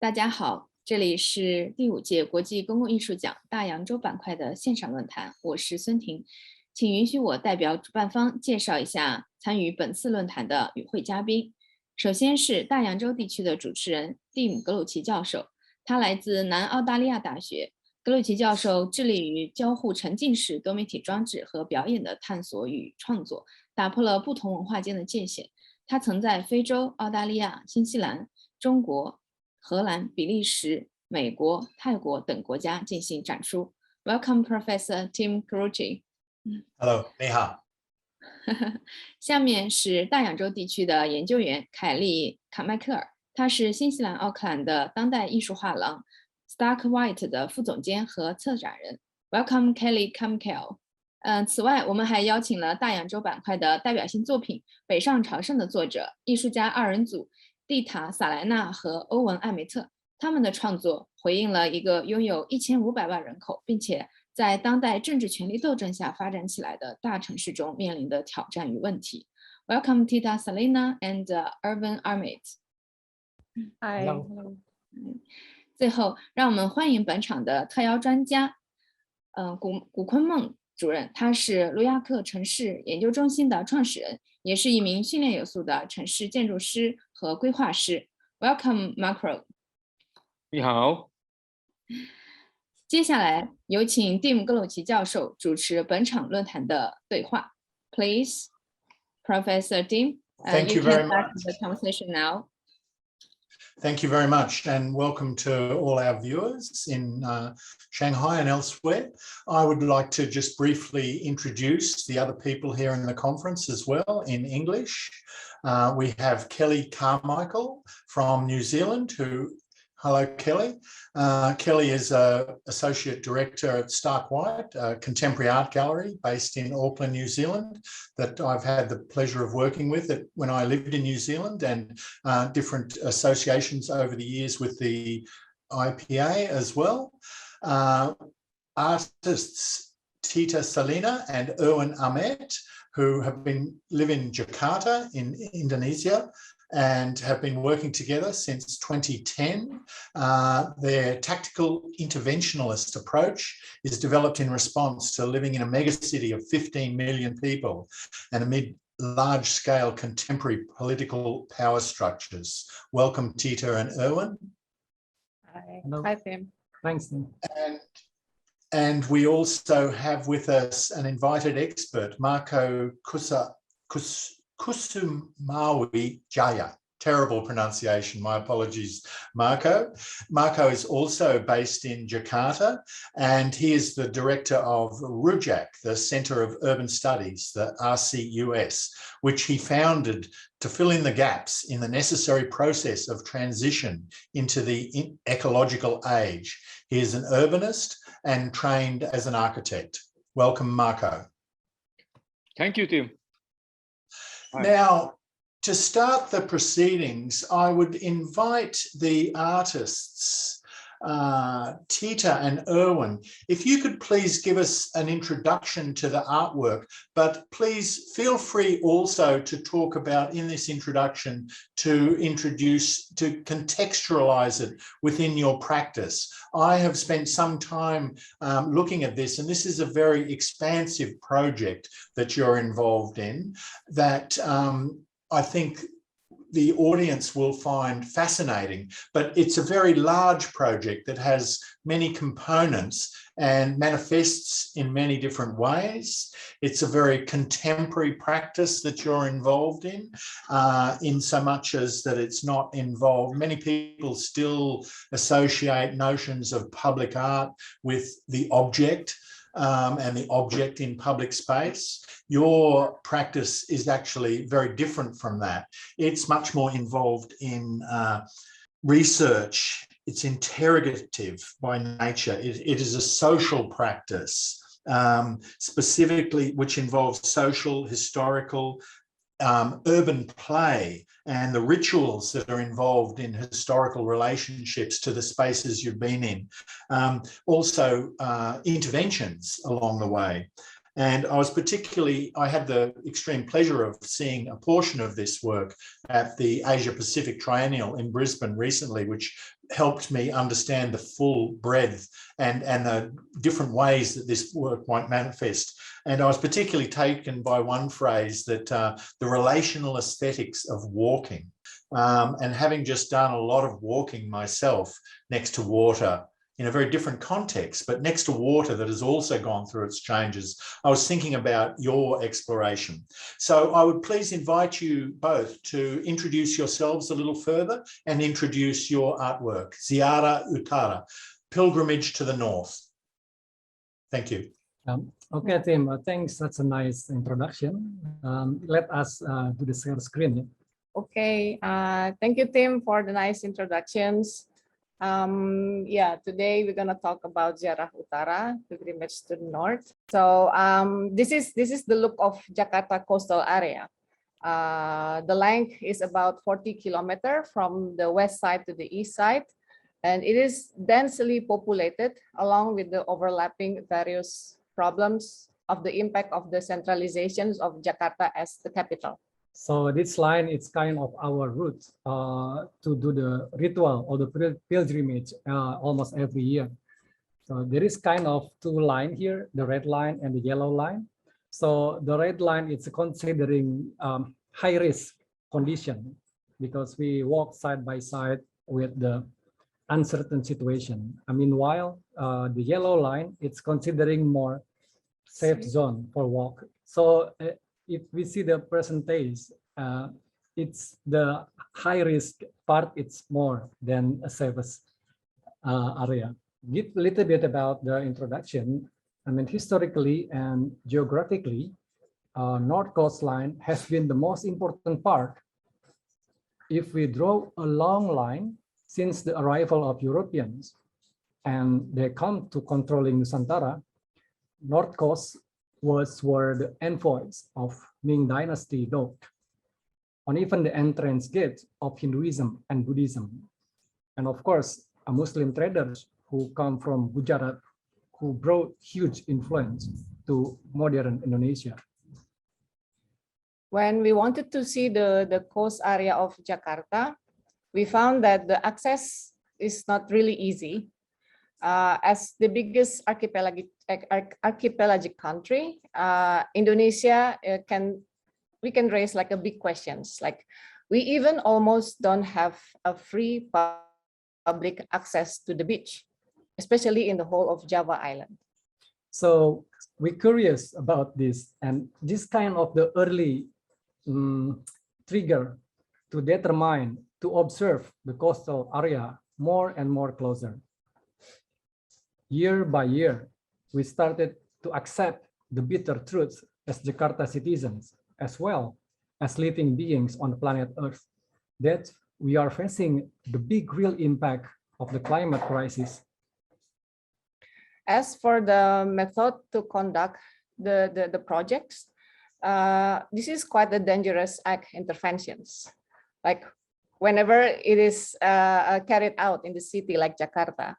大家好，这里是第5届国际公共艺术奖大洋洲板块的线上论坛，我是孙婷，请允许我代表主办方介绍一下参与本次论坛的与会嘉宾。首先是大洋洲地区的主持人蒂姆·格鲁奇教授，他来自南澳大利亚大学。格鲁奇教授致力于交互沉浸式多媒体装置和表演的探索与创作，打破了不同文化间的界限。他曾在非洲、澳大利亚、新西兰、中国、荷兰、比利时、美国、泰国等国家进行展出。Welcome, Professor Tim Gruchy. Hello, 你好。下面是大洋洲地区的研究员凯利·卡迈克尔，他是新西兰奥克兰的当代艺术画廊 Starkwhite 的副总监和策展人。Welcome, Kelly Carmichael. 此外，我们还邀请了大洋洲板块的代表性作品《北上朝圣》的作者、艺术家2人组Tita、萨莱纳和欧文·艾梅特。他们的创作回应了一个拥有1500万人口，并且在当代政治权力斗争下发展起来的大城市中面临的挑战与问题。Welcome, Tita, Salina, and Irwan Ahmett. Hi. 最后，让我们欢迎本场的特邀专家，古坤梦主任，他是卢亚克城市研究中心的创始人，也是一名训练有素的城市建筑师和规划师。Welcome, Marco. 你好。接下来有请蒂姆·格鲁奇教授主持本场论坛的对话。Please, Professor Tim, Thank you can very start much. the conversation now. Thank you very much, and welcome to all our viewers in Shanghai and elsewhere. I would like to just briefly introduce the other people here in the conference as well in English. We have Kelly Carmichael from New Zealand, hello, Kelly. Kelly is Associate Director at Starkwhite, a contemporary art gallery based in Auckland, New Zealand, that I've had the pleasure of working with when I lived in New Zealand, and different associations over the years with the IAPA as well. Artists Tita, Salina and Irwan, Ahmett, who live in Jakarta in Indonesia, and have been working together since 2010. Their tactical interventionalist approach is developed in response to living in a megacity of 15 million people and amid large-scale contemporary political power structures. Welcome, Tita and Irwan. Hi. Hello. Hi, Tim. Thanks, Tim. And we also have with us an invited expert, Marco Kusumawijaya. Terrible pronunciation, my apologies, Marco. Marco is also based in Jakarta, and he is the director of RUJAK, the Centre of Urban Studies, the RCUS, which he founded to fill in the gaps in the necessary process of transition into the ecological age. He is an urbanist and trained as an architect. Welcome, Marco. Thank you, Tim. Hi. Now, to start the proceedings, I would invite the artists, Tita and Irwan, if you could please give us an introduction to the artwork, but please feel free also to talk about in this introduction to contextualize it within your practice. I have spent some time looking at this, and this is a very expansive project that you're involved in that I think the audience will find fascinating, but it's a very large project that has many components and manifests in many different ways. It's a very contemporary practice that you're involved in so much as that it's not involved. Many people still associate notions of public art with the object, and the object in public space. Your practice is actually very different from that. It's much more involved in research. It's interrogative by nature. It is a social practice, specifically which involves social, historical, urban play and the rituals that are involved in historical relationships to the spaces you've been in. Also interventions along the way. And I had the extreme pleasure of seeing a portion of this work at the Asia Pacific Triennial in Brisbane recently, which helped me understand the full breadth and the different ways that this work might manifest. And I was particularly taken by one phrase that the relational aesthetics of walking, and having just done a lot of walking myself next to water in a very different context, but next to water that has also gone through its changes, I was thinking about your exploration. So I would please invite you both to introduce yourselves a little further and introduce your artwork, Ziarah Utara, Pilgrimage to the North. Thank you. Okay, Tim, thanks. That's a nice introduction. Let us do the share screen. Okay, thank you, Tim, for the nice introductions. Yeah, today we're gonna talk about Ziarah Utara, pilgrimage to the north. So this is the look of Jakarta coastal area. The length is about 40 kilometers from the west side to the east side, and it is densely populated along with the overlapping various problems of the impact of the centralizations of Jakarta as the capital. So this line is kind of our route to do the ritual or the pilgrimage almost every year. So there is kind of two lines here, the red line and the yellow line. So the red line is considering high risk condition because we walk side by side with the uncertain situation. Meanwhile, the yellow line, it's considering more safe zone for walk. So if we see the percentage, it's the high risk part, it's more than a safest area. Give a little bit about the introduction. Historically and geographically, North Coastline has been the most important part. If we draw a long line since the arrival of Europeans and they come to controlling Nusantara, North Coast was where the envoys of Ming Dynasty docked, on even the entrance gate of Hinduism and Buddhism. And of course, Muslim traders who come from Gujarat, who brought huge influence to modern Indonesia. When we wanted to see the coast area of Jakarta, we found that the access is not really easy. As the biggest archipelagic country, Indonesia we can raise like a big questions. Like we even almost don't have a free public access to the beach, especially in the whole of Java Island. So we're curious about this, and this kind of the early trigger to determine, to observe the coastal area more and more closer. Year by year, we started to accept the bitter truths as Jakarta citizens, as well as living beings on the planet Earth, that we are facing the big real impact of the climate crisis. As for the method to conduct the projects, this is quite a dangerous interventions. Like whenever it is carried out in the city like Jakarta,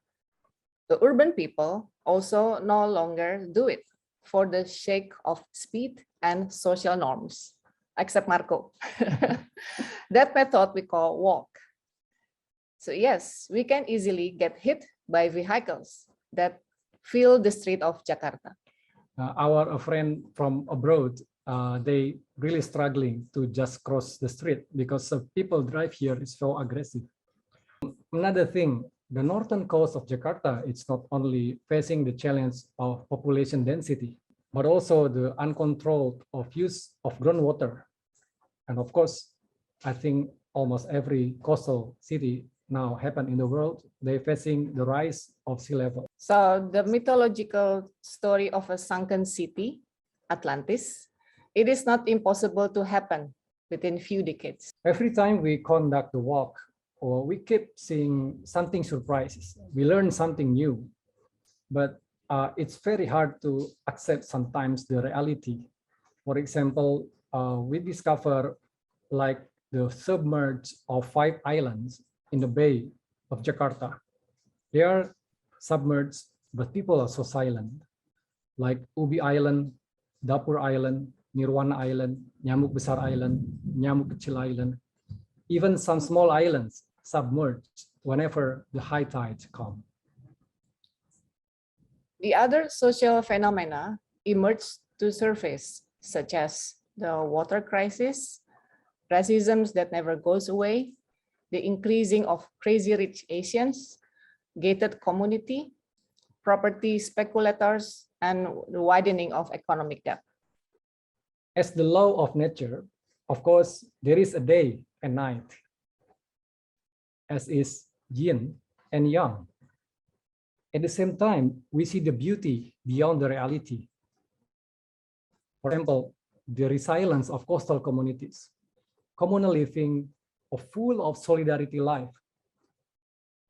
the urban people also no longer do it for the sake of speed and social norms, except Marco. That method we call walk. So yes, we can easily get hit by vehicles that fill the street of Jakarta. Our friend from abroad, they really struggling to just cross the street because people drive here is so aggressive. Another thing, the northern coast of Jakarta, it's not only facing the challenge of population density, but also the uncontrolled use of groundwater. And of course, I think almost every coastal city now happen in the world, they're facing the rise of sea level. So the mythological story of a sunken city, Atlantis, it is not impossible to happen within few decades. Every time we conduct the walk, or we keep seeing something surprises, we learn something new, but it's very hard to accept sometimes the reality. For example, we discover like the submerge of 5 islands in the Bay of Jakarta. They are submerged, but people are so silent. Like Ubi Island, Dapur Island, Nirwana Island, Nyamuk Besar Island, Nyamuk Kecil Island, even some small islands submerged whenever the high tides come. The other social phenomena emerged to surface, such as the water crisis, racism that never goes away, the increasing of crazy rich Asians, gated community, property speculators, and the widening of economic debt. As the law of nature, of course, there is a day and night, as is yin and yang. At the same time, we see the beauty beyond the reality. For example, the resilience of coastal communities, communal living, full of solidarity life,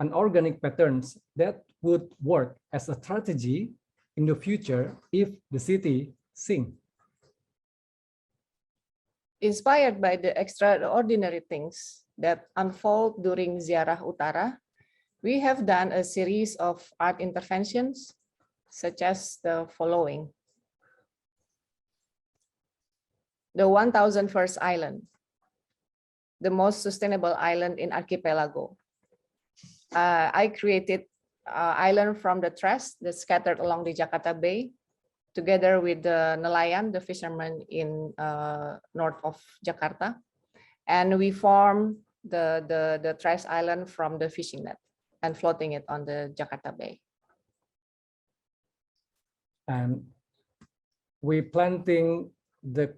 and organic patterns that would work as a strategy in the future if the city sinks. Inspired by the extraordinary things that unfold during Ziarah Utara, we have done a series of art interventions, such as the following. The 1001st Island, the most sustainable island in archipelago. I created island from the trash that scattered along the Jakarta Bay, together with the nelayan, the fishermen in north of Jakarta. And we formed the trash island from the fishing net and floating it on the Jakarta Bay. And we're planting the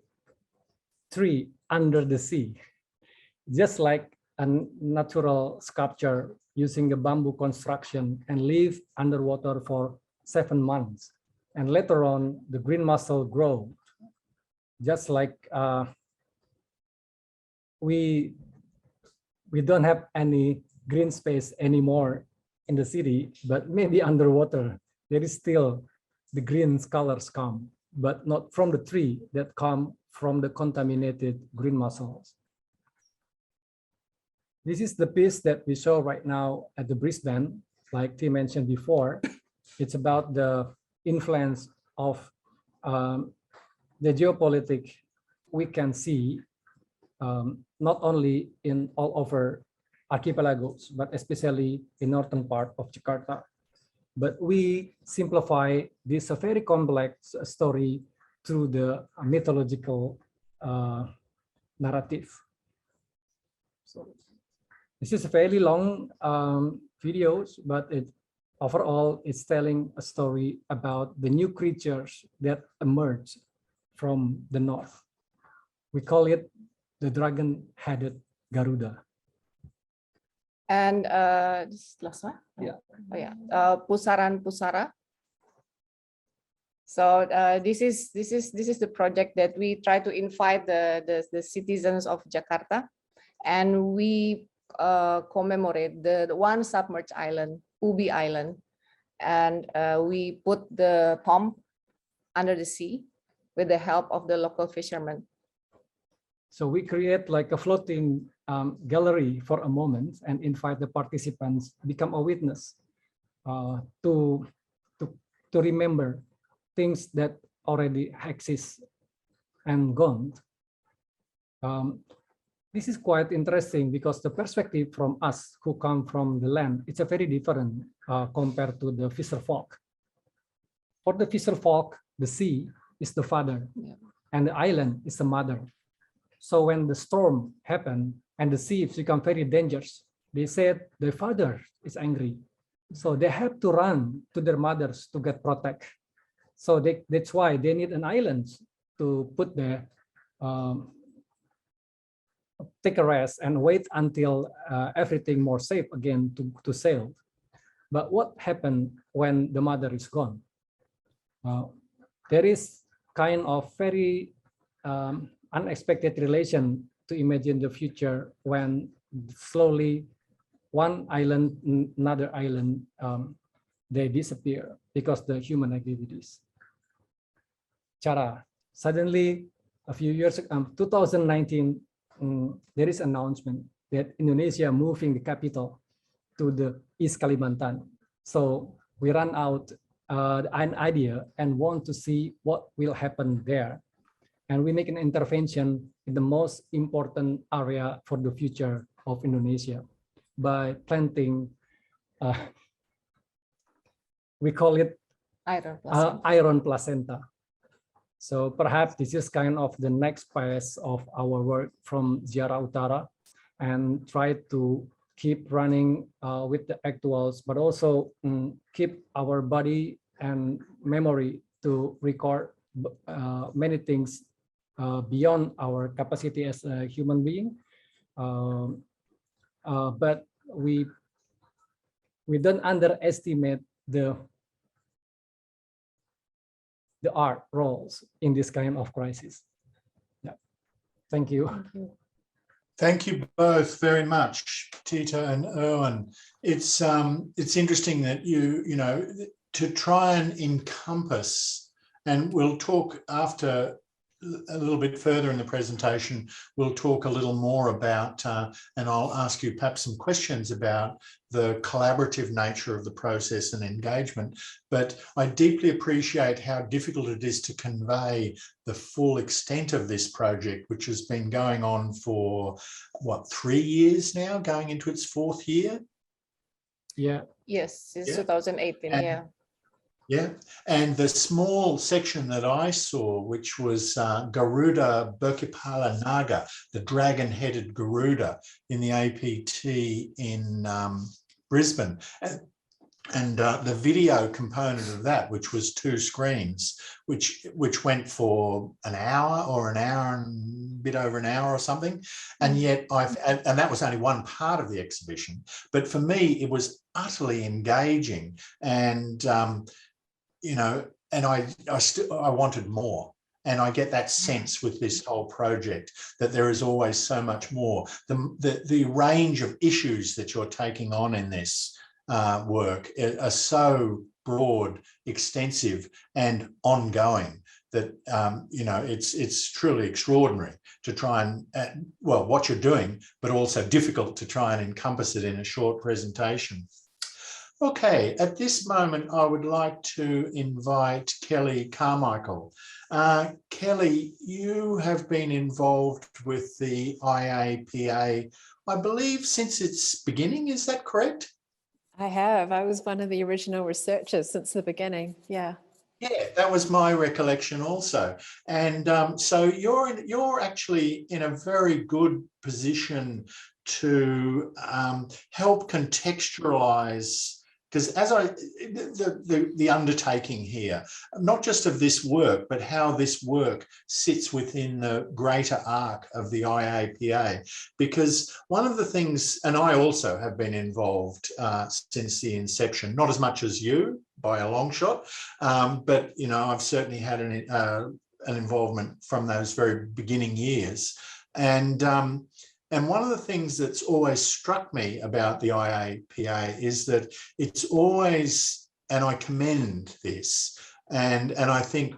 tree under the sea, just like a natural sculpture using the bamboo construction and live underwater for 7 months. And later on, the green mussel grow. Just like we don't have any green space anymore in the city, but maybe underwater, there is still the green colors come, but not from the tree that come from the contaminated green mussels. This is the piece that we show right now at the Brisbane, like Tim mentioned before. It's about the influence of the geopolitics we can see not only in all over archipelagos, but especially in northern part of Jakarta. But we simplify this a very complex story through the mythological narrative. So this is a fairly long videos, but overall it's telling a story about the new creatures that emerge from the north. We call it the dragon-headed Garuda. And this last one? Yeah. Oh yeah, Pusaran Pusara. So this is the project that we try to invite the citizens of Jakarta, and we commemorate the one submerged island, Ubi Island, and we put the pump under the sea with the help of the local fishermen. So we create like a floating gallery for a moment and invite the participants become a witness to remember things that already exist and gone. This is quite interesting because the perspective from us who come from the land, it's a very different compared to the fisher folk. For the fisher folk, the sea is the father, and the island is the mother. So when the storm happened and the sea become very dangerous, they said their father is angry. So they have to run to their mothers to get protect. So that's why they need an island to put their take a rest and wait until everything more safe again to sail. But what happened when the mother is gone? There is kind of very unexpected relation to imagine the future when slowly one island, another island, they disappear because the human activities. Cara, suddenly a few years ago, 2019, there is announcement that Indonesia moving the capital to the East Kalimantan. So we run out an idea and want to see what will happen there. And we make an intervention in the most important area for the future of Indonesia by planting, we call it iron placenta. So perhaps this is kind of the next phase of our work from Ziarah Utara, and try to keep running with the actuals, but also keep our body and memory to record many things beyond our capacity as a human being. But we don't underestimate the art roles in this kind of crisis. Yeah. Thank you. Thank you. Thank you both very much, Tita and Irwan. It's interesting that you know, to try and encompass, and we'll talk after a little bit further in the presentation, we'll talk a little more about, and I'll ask you perhaps some questions about the collaborative nature of the process and engagement. But I deeply appreciate how difficult it is to convey the full extent of this project, which has been going on for, what, 3 years now, going into its 4th year? Yeah. Yes, since Yeah. 2018, And, yeah. yeah, and the small section that I saw, which was Garuda Berkepala Naga, the dragon-headed Garuda in the APT in Brisbane. And the video component of that, which was 2 screens, which went for an hour or an hour and a bit over an hour or something. And yet and that was only one part of the exhibition. But for me, it was utterly engaging. And, you know, and I wanted more. And I get that sense with this whole project that there is always so much more. The range of issues that you're taking on in this work are so broad, extensive, and ongoing that you know, it's truly extraordinary to try and well, what you're doing, but also difficult to try and encompass it in a short presentation. Okay, at this moment, I would like to invite Kelly Carmichael. Kelly, you have been involved with the IAPA, I believe, since its beginning. Is that correct? I have. I was one of the original researchers since the beginning. Yeah. Yeah, that was my recollection also. And so you're actually in a very good position to help contextualize, because as the undertaking here, not just of this work, but how this work sits within the greater arc of the IAPA. Because one of the things, and I also have been involved since the inception, not as much as you by a long shot, but you know, I've certainly had an involvement from those very beginning years. And one of the things that's always struck me about the IAPA is that it's always, and I commend this, and I think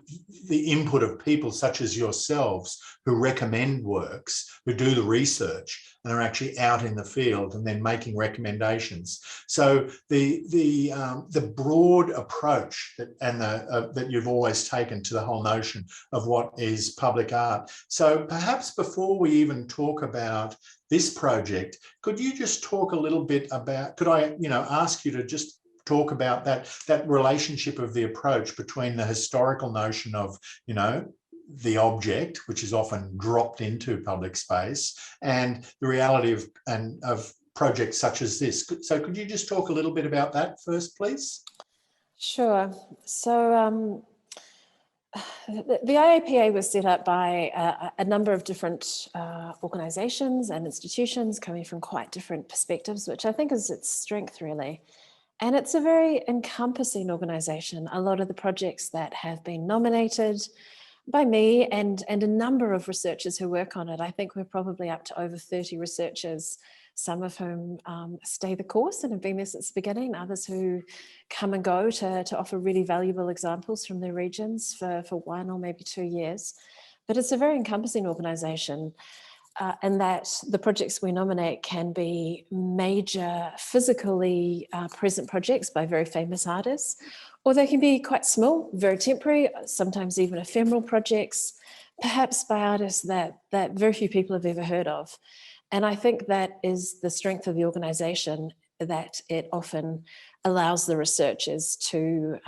the input of people such as yourselves who recommend works, who do the research and are actually out in the field and then making recommendations. So the broad approach that you've always taken to the whole notion of what is public art. So perhaps before we even talk about this project, could you just talk a little bit about, could I, you know, ask you to just talk about that relationship of the approach between the historical notion of, you know, the object, which is often dropped into public space, and the reality of projects such as this. So could you just talk a little bit about that first, please? Sure. So the IAPA was set up by a number of different organizations and institutions coming from quite different perspectives, which I think is its strength, really. And it's a very encompassing organization. A lot of the projects that have been nominated by me and a number of researchers who work on it, I think we're probably up to over 30 researchers, some of whom stay the course and have been there since the beginning, others who come and go to offer really valuable examples from their regions for 1 or maybe 2 years. But it's a very encompassing organization. and that the projects we nominate can be major physically present projects by very famous artists, or they can be quite small, very temporary, sometimes even ephemeral projects, perhaps by artists that very few people have ever heard of. And I think that is the strength of the organisation, that it often allows the researchers to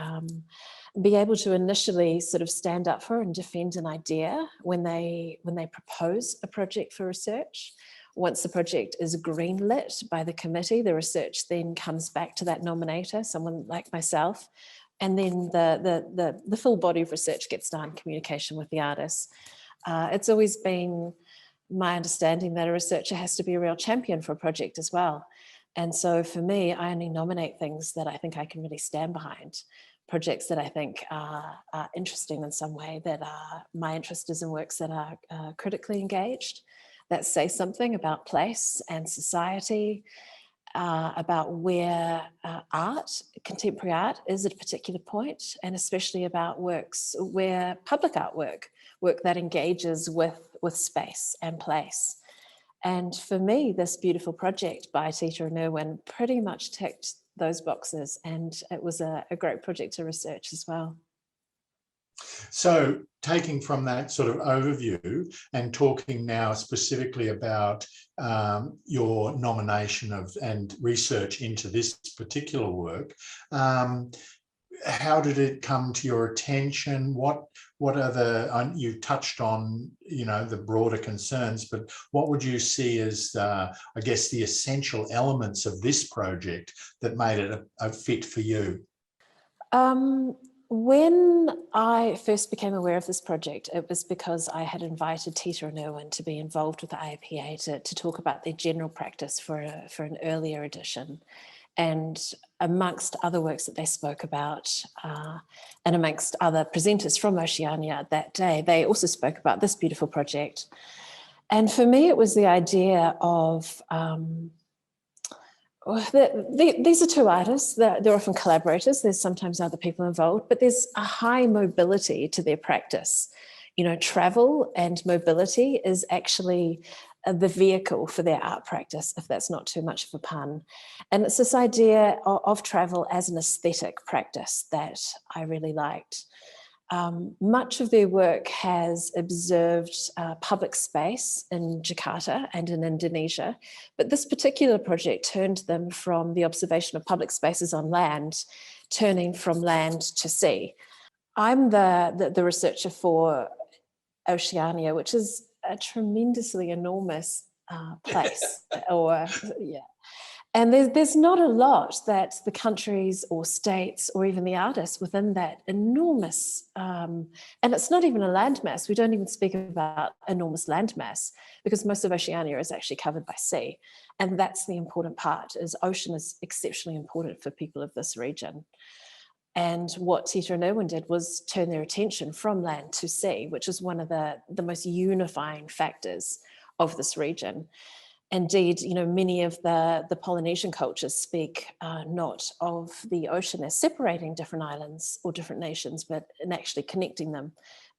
be able to initially sort of stand up for and defend an idea when they propose a project for research. Once the project is greenlit by the committee, the research then comes back to that nominator, someone like myself, and then the full body of research gets done in communication with the artists. It's always been my understanding that a researcher has to be a real champion for a project as well. And so for me, I only nominate things that I think I can really stand behind. Projects that I think are interesting in some way, that my interest is in works that are critically engaged, that say something about place and society, about where art, contemporary art, is at a particular point, and especially about works where public artwork, work that engages with space and place. And for me, this beautiful project by Tita and Irwan pretty much ticked those boxes, and it was a great project to research as well. So taking from that sort of overview and talking now specifically about your nomination of and research into this particular work, how did it come to your attention? What are the, you touched on, you know, the broader concerns, but what would you see as, I guess, the essential elements of this project that made it a fit for you? When I first became aware of this project, it was because I had invited Tita and Irwan to be involved with the IAPA to talk about their general practice for an earlier edition. And amongst other works that they spoke about, and amongst other presenters from Oceania that day, they also spoke about this beautiful project. And for me, it was the idea of, these are two artists, they're often collaborators, there's sometimes other people involved, but there's a high mobility to their practice. You know, travel and mobility is actually the vehicle for their art practice, if that's not too much of a pun. And it's this idea of travel as an aesthetic practice that I really liked. Much of their work has observed public space in Jakarta and in Indonesia, but this particular project turned them from the observation of public spaces on land, turning from land to sea. I'm the researcher for Oceania, which is a tremendously enormous place, and there's not a lot that the countries or states or even the artists within that enormous, and it's not even a landmass, we don't even speak about enormous landmass, because most of Oceania is actually covered by sea, and that's the important part, is ocean is exceptionally important for people of this region. And what Tita and Irwan did was turn their attention from land to sea, which is one of the most unifying factors of this region. Indeed, you know, many of the Polynesian cultures speak not of the ocean as separating different islands or different nations, but in actually connecting them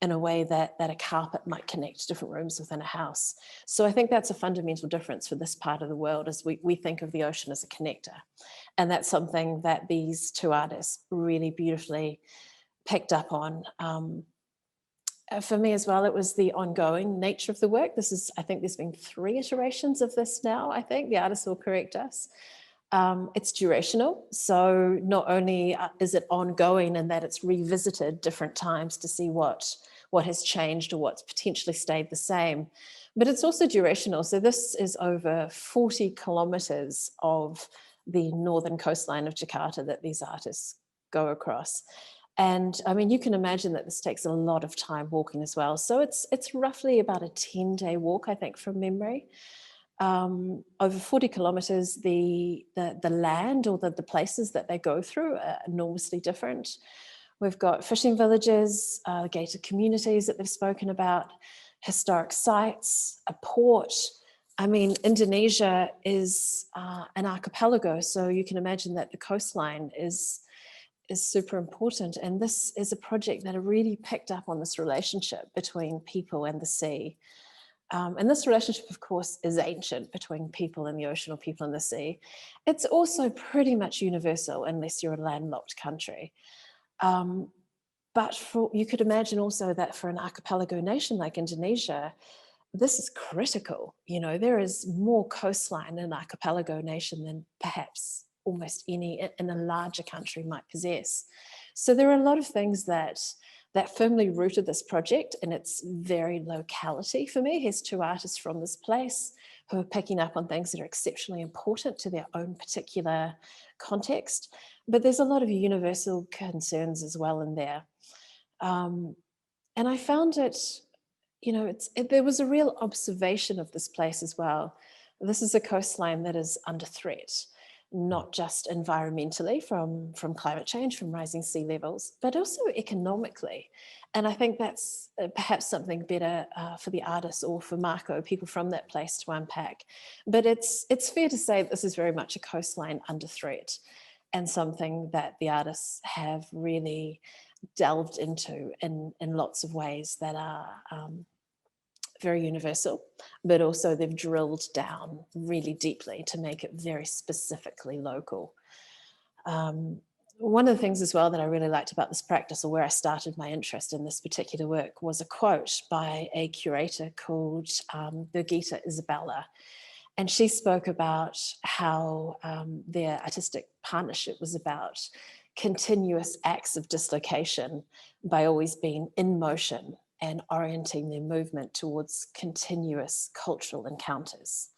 in a way that a carpet might connect different rooms within a house. So I think that's a fundamental difference for this part of the world, is we think of the ocean as a connector. And that's something that these two artists really beautifully picked up on. For me as well, it was the ongoing nature of the work. I think there's been 3 iterations of this now, I think. The artists will correct us. It's durational. So not only is it ongoing in that it's revisited different times to see what has changed or what's potentially stayed the same, but it's also durational. So this is over 40 kilometers of the northern coastline of Jakarta that these artists go across. And I mean, you can imagine that this takes a lot of time walking as well. So it's roughly about a 10-day walk, I think, from memory. Over 40 kilometers, the land or the places that they go through are enormously different. We've got fishing villages, gated communities that they've spoken about, historic sites, a port. I mean, Indonesia is an archipelago, so you can imagine that the coastline is super important. And this is a project that really picked up on this relationship between people and the sea. And this relationship, of course, is ancient between people in the ocean or people in the sea. It's also pretty much universal unless you're a landlocked country. But you could imagine also that for an archipelago nation like Indonesia, this is critical. You know, there is more coastline in an archipelago nation than perhaps almost any in a larger country might possess. So there are a lot of things that firmly rooted this project in its very locality for me. Here's two artists from this place who are picking up on things that are exceptionally important to their own particular context. But there's a lot of universal concerns as well in there. And I found it, you know, there was a real observation of this place as well. This is a coastline that is under threat, not just environmentally from climate change, from rising sea levels, but also economically. And I think that's perhaps something better for the artists or for Marco, people from that place to unpack. But it's fair to say this is very much a coastline under threat, and something that the artists have really delved into in lots of ways that are very universal, but also they've drilled down really deeply to make it very specifically local. One of the things as well that I really liked about this practice, or where I started my interest in this particular work, was a quote by a curator called Birgitta Isabella. And she spoke about how their artistic partnership was about continuous acts of dislocation by always being in motion and orienting their movement towards continuous cultural encounters.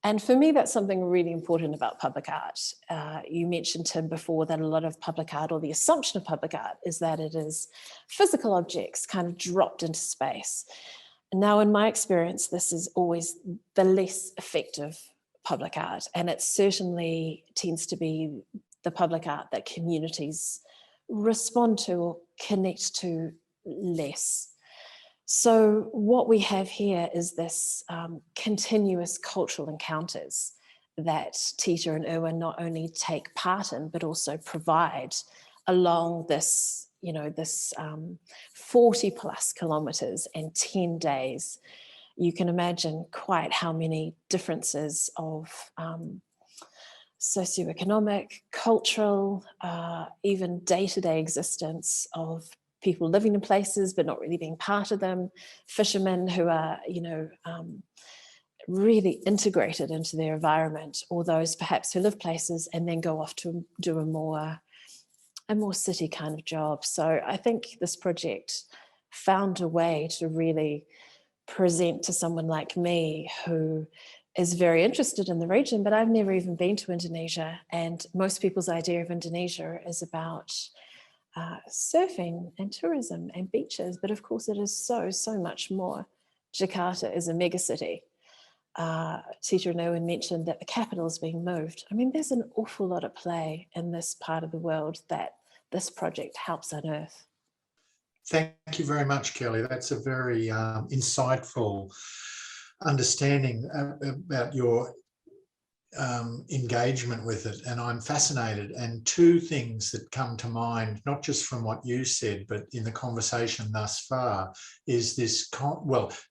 And for me, that's something really important about public art. You mentioned, Tim, before that a lot of public art, or the assumption of public art, is that it is physical objects kind of dropped into space. Now, in my experience, this is always the less effective public art, and it certainly tends to be the public art that communities respond to or connect to less. So what we have here is this continuous cultural encounters that Tita and Irwan not only take part in, but also provide along this, you know, this 40 plus kilometers and 10 days. You can imagine quite how many differences of socioeconomic, cultural, even day-to-day existence of people living in places but not really being part of them, fishermen who are, you know, really integrated into their environment, or those perhaps who live places and then go off to do a more city kind of job. So I think this project found a way to really present to someone like me who is very interested in the region, but I've never even been to Indonesia, and most people's idea of Indonesia is about surfing and tourism and beaches, but of course it is so much more. Jakarta is a mega city. Tita and Irwan mentioned that the capital is being moved. I mean, there's an awful lot at play in this part of the world that this project helps unearth. Thank you very much, Kelly. That's a very insightful understanding about your engagement with it, and I'm fascinated. And two things that come to mind, not just from what you said, but in the conversation thus far, is this,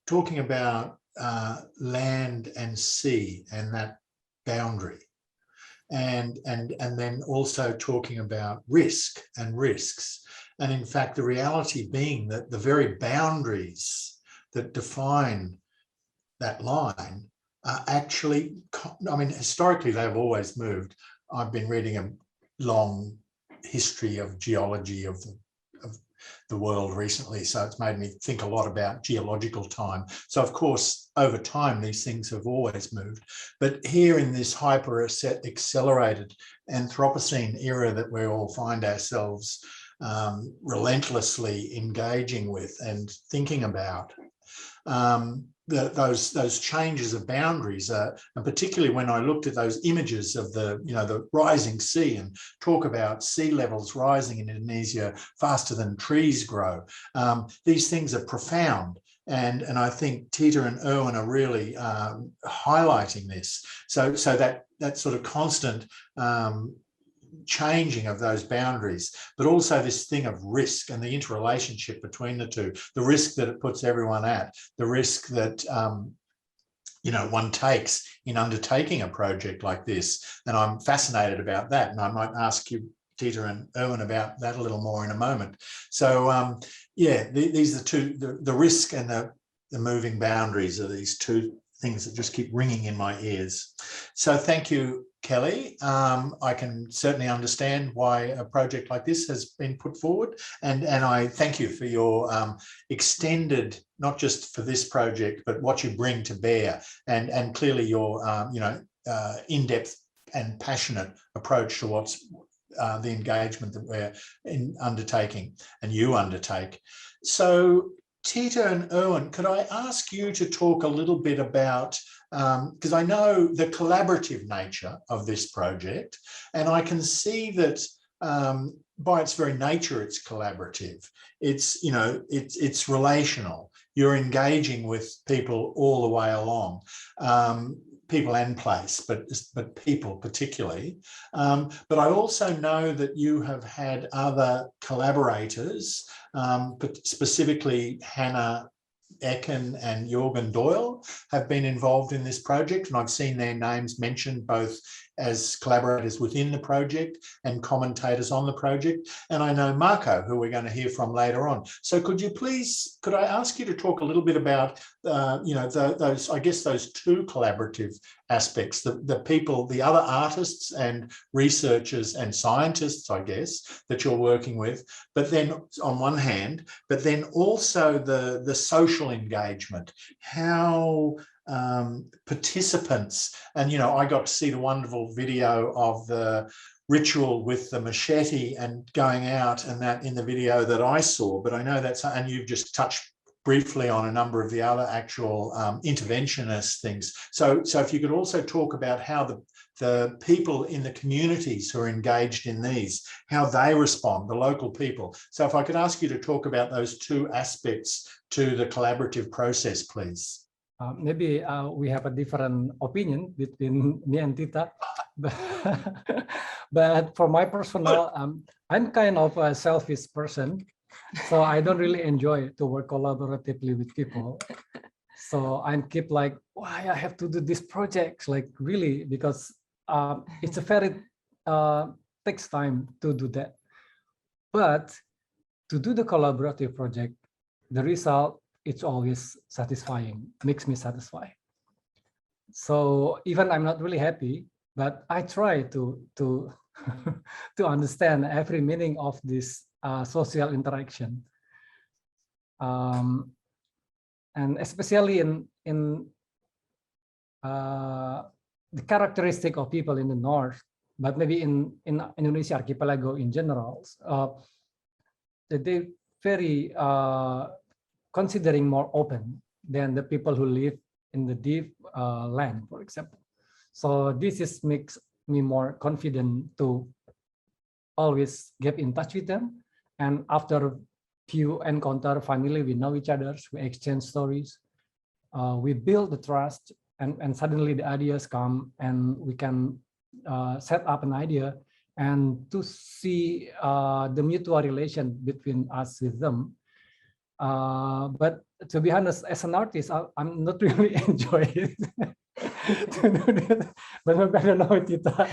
talking about land and sea and that boundary, and then also talking about risk and risks. And in fact, the reality being that the very boundaries that define that line are actually, I mean, historically they've always moved. I've been reading a long history of geology of the world recently, so it's made me think a lot about geological time. So of course, over time, these things have always moved. But here in this hyper accelerated Anthropocene era that we all find ourselves relentlessly engaging with and thinking about, those changes of boundaries, and particularly when I looked at those images of the rising sea, and talk about sea levels rising in Indonesia faster than trees grow. These things are profound, and I think Tita and Irwan are really highlighting this. So that sort of constant changing of those boundaries, but also this thing of risk and the interrelationship between the two, the risk that it puts everyone at, the risk that one takes in undertaking a project like this. And I'm fascinated about that. And I might ask you, Tita and Irwan, about that a little more in a moment. So these are the risk and the moving boundaries are these two things that just keep ringing in my ears. So thank you, Kelly. I can certainly understand why a project like this has been put forward, and I thank you for your extended, not just for this project, but what you bring to bear, and clearly your in-depth and passionate approach to what's the engagement that we're undertaking and you undertake. So Tita and Irwan, could I ask you to talk a little bit about, because I know the collaborative nature of this project, and I can see that by its very nature, it's collaborative. It's relational. You're engaging with people all the way along. People and place, but people particularly. But I also know that you have had other collaborators, but specifically Hannah Ecken and Jorgen Doyle have been involved in this project, and I've seen their names mentioned both as collaborators within the project and commentators on the project. And I know Marco, who we're going to hear from later on. So could I ask you to talk a little bit about, those two collaborative aspects, the people, the other artists and researchers and scientists, I guess, that you're working with, but then on one hand, but then also the social engagement, how participants, and I got to see the wonderful video of the ritual with the machete and going out, and that in the video that I saw, but I know that's, and you've just touched briefly on a number of the other actual interventionist things. So if you could also talk about how the people in the communities who are engaged in these, how they respond, the local people. So if I could ask you to talk about those two aspects to the collaborative process, please. Maybe we have a different opinion between me and Tita, but for my personal, I'm kind of a selfish person, so I don't really enjoy to work collaboratively with people. So I keep like, why I have to do this project, like really, because it's a very takes time to do that. But to do the collaborative project, the result, it's always satisfying, makes me satisfied. So even I'm not really happy, but I try to to understand every meaning of this social interaction, and especially in the characteristic of people in the north, but maybe in Indonesia archipelago in general, they very considering more open than the people who live in the deep land, for example. So this makes me more confident to always get in touch with them. And after few encounter, finally we know each other, we exchange stories, we build the trust, and suddenly the ideas come, and we can set up an idea and to see the mutual relation between us with them. But to be honest, as an artist, I'm not really enjoying it. To do this. But I don't know, Tita.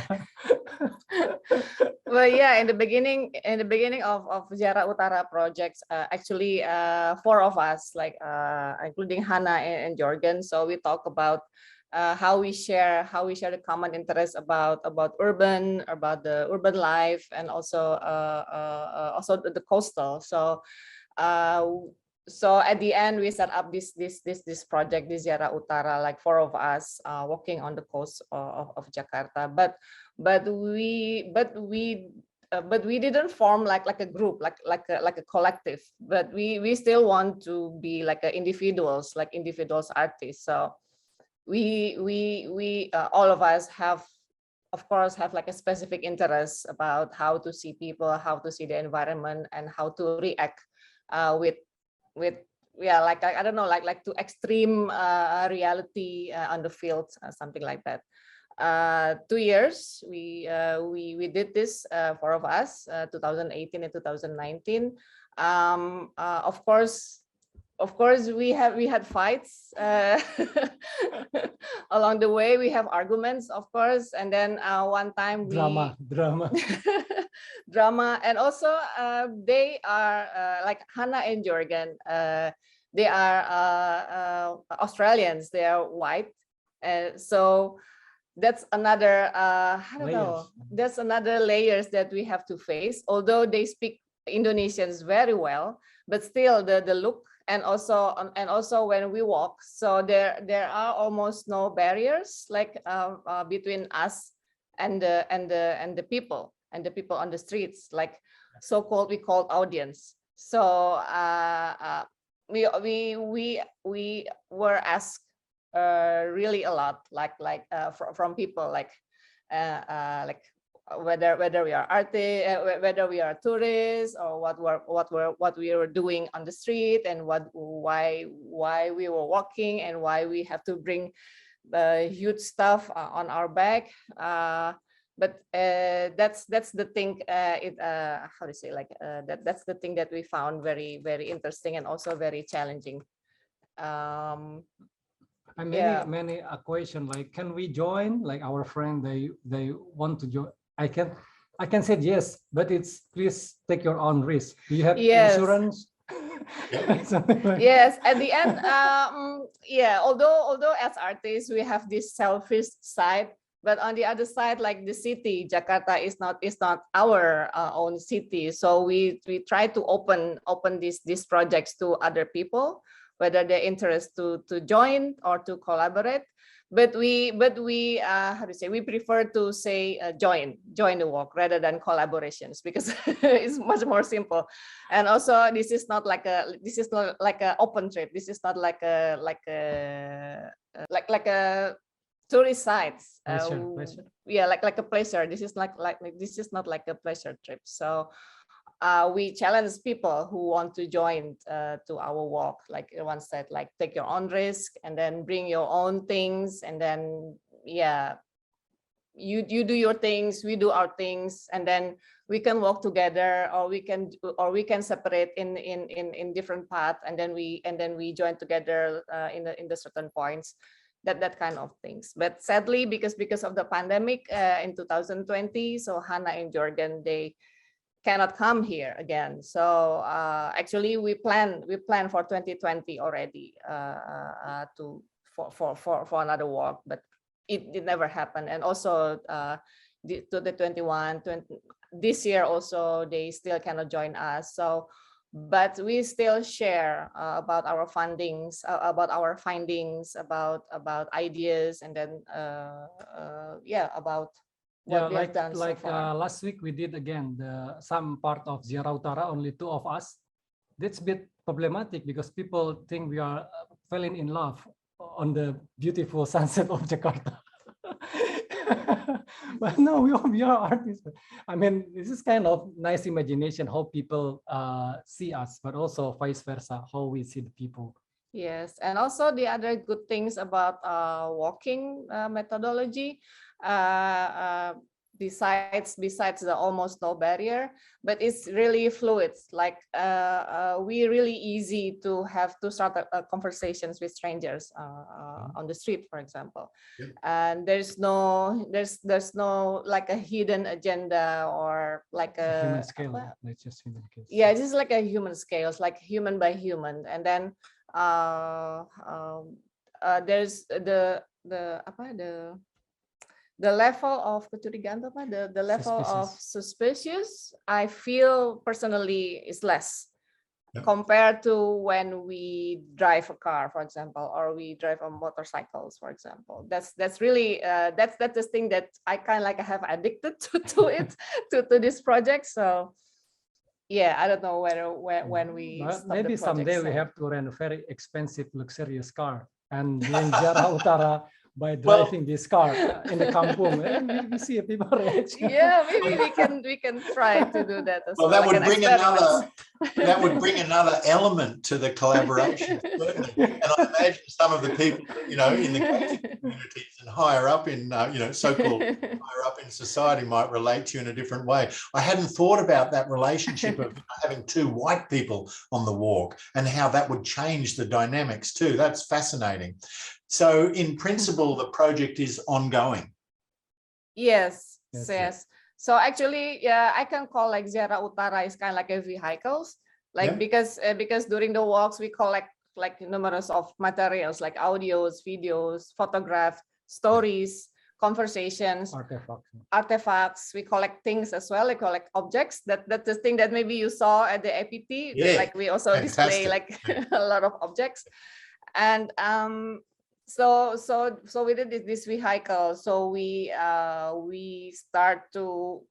Well, yeah, in the beginning of Ziarah Utara projects, actually 4 of us, like including Hannah and Jorgen. So we talk about how we share the common interest about the urban life, and also the coastal. So at the end, we set up this project, this Ziarah Utara, like 4 of us walking on the coast of Jakarta. But we didn't form like a group, like a collective. But we still want to be like individuals artists. So we all of us have, of course, have like a specific interest about how to see people, how to see the environment, and how to react with like I don't know, like to extreme reality on the field, something like that. 2 years we did this, 4 of us, 2018 and 2019. Of course, we had fights along the way. We have arguments, of course, and then one time we drama, and also they are like Hannah and Jorgen. They are Australians. They are white, so that's another I don't know. That's another layers that we have to face. Although they speak Indonesians very well, but still the look. And also when we walk, so there are almost no barriers like between us and the people on the streets, like so-called we called audience. So we were asked really a lot, from people like whether we are artists, whether we are tourists, or what we were doing on the street, and why we were walking, and why we have to bring huge stuff on our back. But that's the thing. How to say, like that's the thing that we found very, very interesting and also very challenging. And many a question like, can we join? Like our friend, they want to join. I can say yes, but it's please take your own risk. Do you have insurance? Yes, at the end, yeah. Although as artists we have this selfish side, but on the other side, like the city, Jakarta is not our own city. So we try to open these projects to other people, whether they're interested to join or to collaborate. But we how to say, we prefer to say join the walk rather than collaborations, because it's much more simple. And also this is not like an open trip. This is not like a tourist sites. Pleasure. Yeah, like a pleasure. This is this is not like a pleasure trip. So we challenge people who want to join to our walk. Like Irwan said, like take your own risk and then bring your own things, and then you do your things, we do our things, and then we can walk together, or we can separate in different paths, and then we join together in the certain points. That kind of things. But sadly, because of the pandemic in 2020, so Hannah and Jorgen, they cannot come here again. So actually we plan for 2020 already for another walk, but it never happened. And also to the 20 this year also, they still cannot join us. So but we still share about our findings, about ideas, and then about what we have done so far. Last week we did again some part of Ziarah Utara, only 2 of us. That's a bit problematic because people think we are falling in love on the beautiful sunset of Jakarta. But no, we are artists. I mean, this is kind of nice imagination how people see us, but also vice versa, how we see the people. Yes, and also the other good things about walking methodology, besides the almost no barrier, but it's really fluid. Like we really easy to start conversations with strangers on the street, for example. Yep. And there's no like a hidden agenda or like a human scale. It's just human scale. Yeah, this is like a human scale. It's like human by human, and then there's the level of kecurigaan, the level of suspicious, I feel personally is less compared to when we drive a car, for example, or we drive on motorcycles, for example. That's really that's the thing that I kind of like have addicted to it, to this project. So yeah, I don't know when we maybe someday we have to rent a very expensive luxurious car, and in Ziarah Utara by driving this car in the kampung. And we see people reaction. Yeah, maybe we can try to do that as Well, well. that would bring another element to the collaboration. And I imagine some of the people, in the creative communities and higher up in, so-called higher up in society might relate to you in a different way. I hadn't thought about that relationship of having two white people on the walk and how that would change the dynamics too. That's fascinating. So in principle, the project is ongoing. Yes. Yes. So actually, yeah, I can call like Ziarah Utara is kind of like a vehicles, like because during the walks we collect like numerous of materials like audios, videos, photographs, stories, conversations, artifacts. We collect things as well. We collect objects. That's the thing that maybe you saw at the APT. Yeah, like we also display like a lot of objects, and so we did this vehicle. So we start to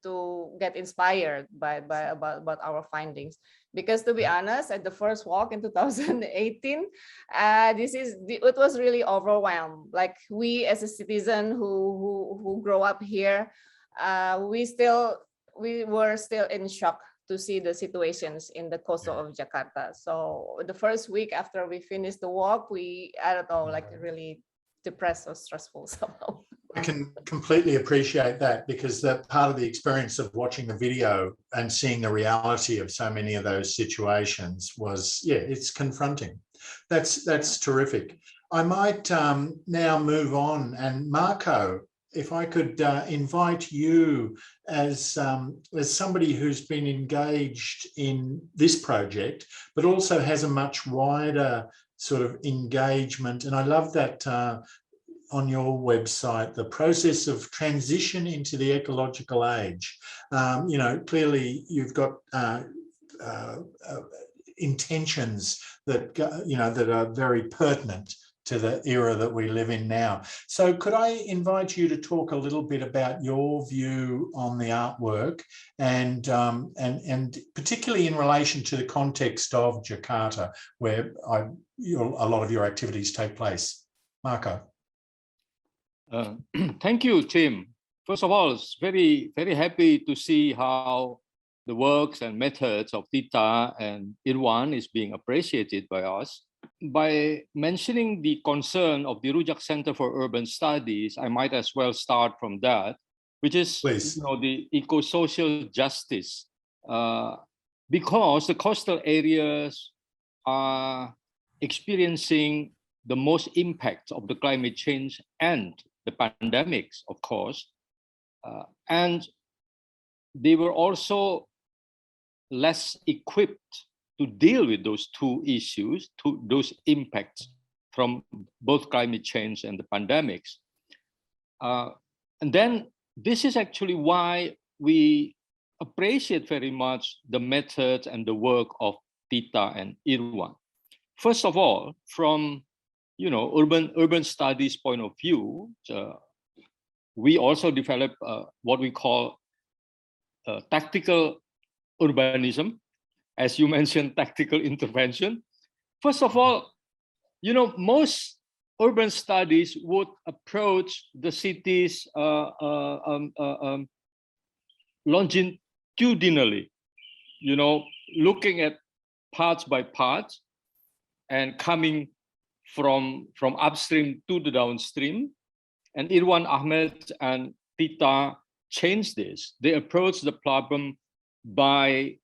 get inspired by about our findings, because to be honest, at the first walk in 2018, it was really overwhelmed. Like we as a citizen who grow up here, we were still in shock to see the situations in the coast of Jakarta. So the first week after we finished the walk, I don't know, like really depressed or stressful somehow. I can completely appreciate that, because that part of the experience of watching the video and seeing the reality of so many of those situations was, it's confronting. That's terrific. I might now move on, and Marco, if I could invite you as somebody who's been engaged in this project, but also has a much wider sort of engagement. And I love that on your website, the process of transition into the ecological age. Clearly you've got intentions that, that are very pertinent to the era that we live in now. So could I invite you to talk a little bit about your view on the artwork, and particularly in relation to the context of Jakarta, where a lot of your activities take place. Marco. Thank you, Tim. First of all, it's very, very happy to see how the works and methods of Tita and Irwan is being appreciated by us. By mentioning the concern of the RUJAK Center for Urban Studies, I might as well start from that, which is the eco-social justice, because the coastal areas are experiencing the most impact of the climate change and the pandemics, of course, and they were also less equipped to deal with those two issues, those impacts from both climate change and the pandemics. And then this is actually why we appreciate very much the methods and the work of Tita and Irwan. First of all, from urban studies point of view, we also develop what we call tactical urbanism. As you mentioned, tactical intervention. First of all, most urban studies would approach the cities longitudinally, looking at parts by parts and coming from upstream to the downstream. And Irwan, Ahmett, and Tita changed this. They approached the problem by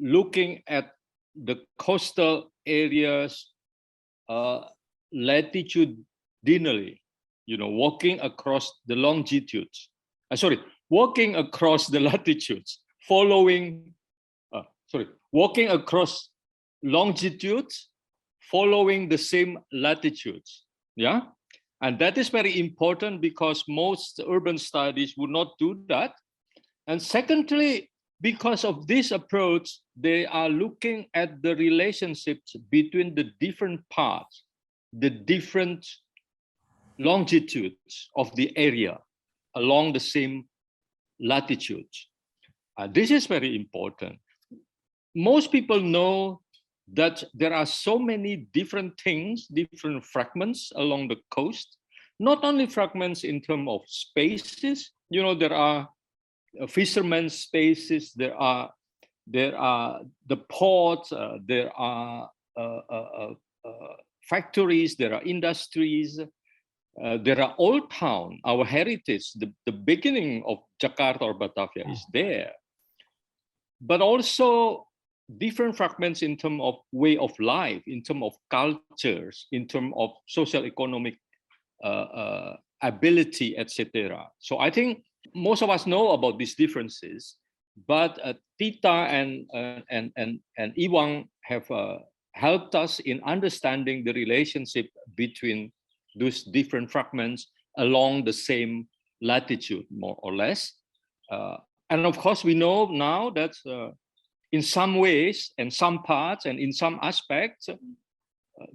looking at the coastal areas latitudinally, walking across the longitudes. Walking across the latitudes, walking across longitudes, following the same latitudes. Yeah, and that is very important because most urban studies would not do that. And secondly, because of this approach, they are looking at the relationships between the different parts, the different longitudes of the area along the same latitudes. This is very important. Most people know that there are so many different things, different fragments along the coast not only fragments in terms of spaces, you know, there are fishermen's spaces, there are the ports, there are factories, there are industries, there are old town, our heritage, the beginning of Jakarta or Batavia is there. But also different fragments in terms of way of life, in terms of cultures, in terms of social economic ability, etc. So I think most of us know about these differences, but Tita and Irwan have helped us in understanding the relationship between those different fragments along the same latitude, more or less. And of course, we know now that in some ways and some parts and in some aspects,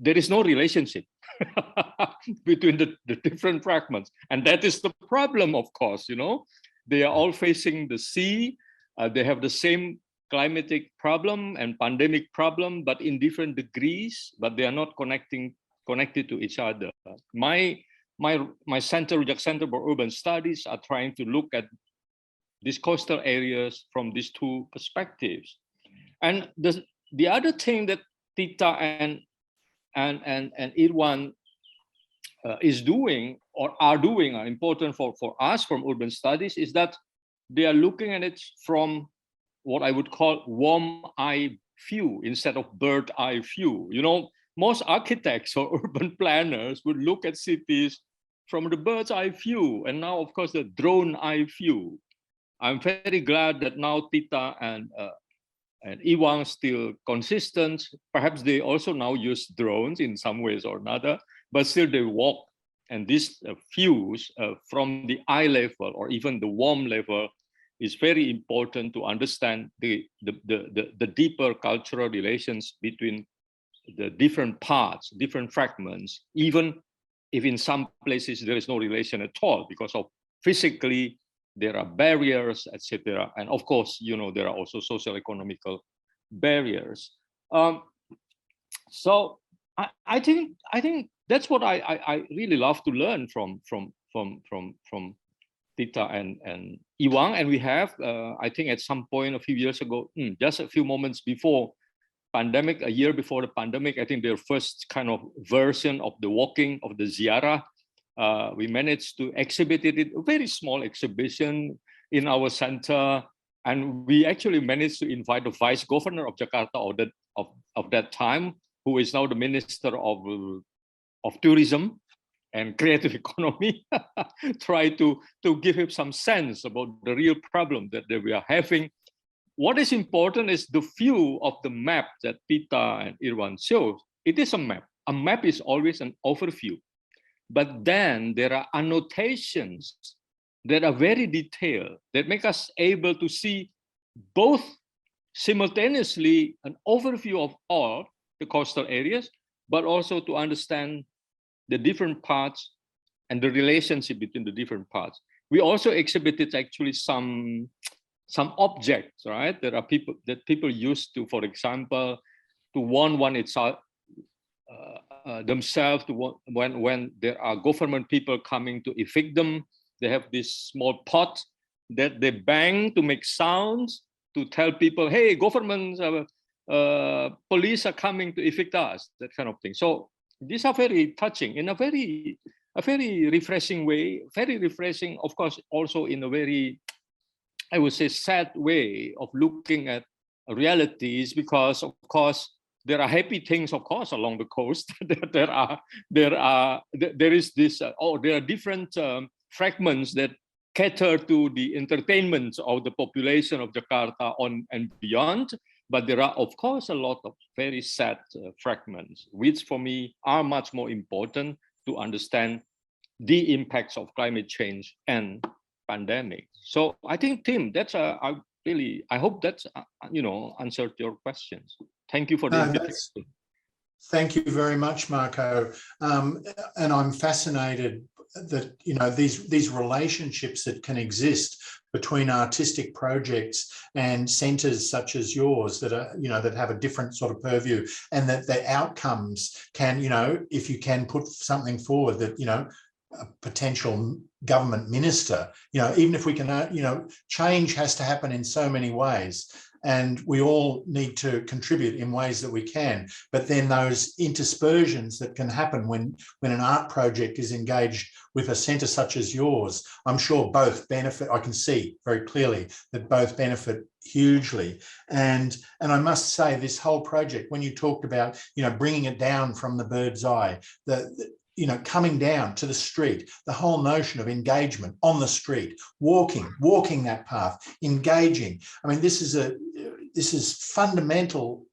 there is no relationship between the different fragments. And that is the problem, of course, you know. They are all facing the sea. They have the same climatic problem and pandemic problem, but in different degrees, but they are not connected to each other. My center, RUJAK Center for Urban Studies, are trying to look at these coastal areas from these two perspectives. And the other thing that Tita and Irwan is doing or are doing, are important for us from urban studies, is that they are looking at it from what I would call warm eye view instead of bird eye view. You know, most architects or urban planners would look at cities from the bird's eye view, and now, of course, the drone eye view. I'm very glad that now Tita and Irwan still consistent. Perhaps they also now use drones in some ways or another, but still they walk. And these views from the eye level or even the warm level is very important to understand the deeper cultural relations between the different parts, different fragments, even if in some places there is no relation at all because of physically there are barriers, etc. And of course, you know, there are also social economical barriers. So I think that's what I really love to learn from Tita and Irwan. And we have, I think at some point a few years ago, just a few moments before pandemic, a year before the pandemic, I think their first kind of version of the walking of the Ziarah, we managed to exhibit it in a very small exhibition in our center. And we actually managed to invite the vice governor of Jakarta of that time, who is now the minister of tourism and creative economy, try to give him some sense about the real problem that we are having. What is important is the view of the map that Tita and Irwan shows. It is a map. A map is always an overview. But then there are annotations that are very detailed, that make us able to see both simultaneously an overview of all the coastal areas, but also to understand the different parts and the relationship between the different parts. We also exhibited actually some objects, right? There are people used to, for example, to warn one itself themselves to when there are government people coming to evict them. They have this small pot that they bang to make sounds to tell people, hey, government, police are coming to evict us, that kind of thing. So these are very touching in a very refreshing way, very refreshing, of course, also in a very, I would say, sad way of looking at realities, because of course there are happy things, of course, along the coast. there are different fragments that cater to the entertainment of the population of Jakarta on and beyond. But there are, of course, a lot of very sad fragments, which for me are much more important to understand the impacts of climate change and pandemic. So I think, Tim, that's I hope that's answered your questions. Thank you for the invitation. Thank you very much, Marco. And I'm fascinated that these relationships that can exist between artistic projects and centres such as yours that are that have a different sort of purview, and that the outcomes can if you can put something forward that a potential government minister, even if we can, change has to happen in so many ways. And we all need to contribute in ways that we can. But then those interspersions that can happen when an art project is engaged with a centre such as yours, I'm sure both benefit. I can see very clearly that both benefit hugely. And I must say, this whole project, when you talked about, bringing it down from the bird's eye, coming down to the street, the whole notion of engagement on the street, walking that path, engaging. I mean, this is fundamental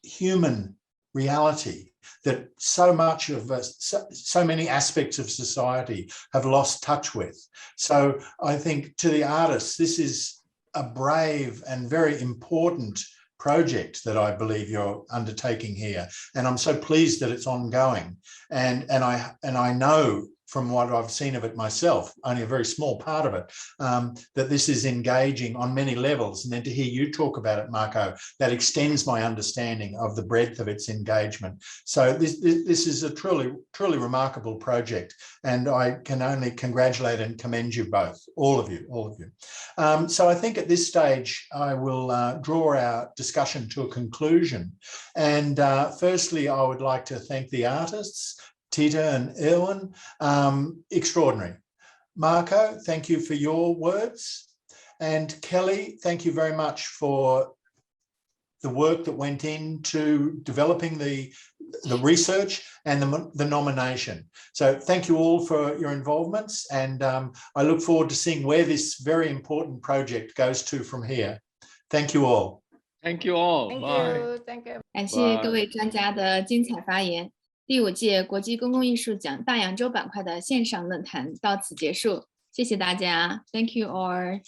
human reality that so much of us, so many aspects of society have lost touch with. So I think to the artists, this is a brave and very important project that I believe you're undertaking here, and I'm so pleased that it's ongoing. And I know from what I've seen of it myself, only a very small part of it, that this is engaging on many levels. And then to hear you talk about it, Marco, that extends my understanding of the breadth of its engagement. So this is a truly remarkable project, and I can only congratulate and commend you both, all of you. So I think at this stage, I will draw our discussion to a conclusion. And firstly, I would like to thank the artists, Tita and Irwan, extraordinary. Marco, thank you for your words. And Kelly, thank you very much for the work that went into developing the research and the nomination. So thank you all for your involvements, and I look forward to seeing where this very important project goes to from here. Thank you all. Thank you all. Thank Bye. you. Thank you. 感谢各位专家的精彩发言。第5届国际公共艺术奖大洋洲板块的线上论坛到此结束，谢谢大家。Thank you all.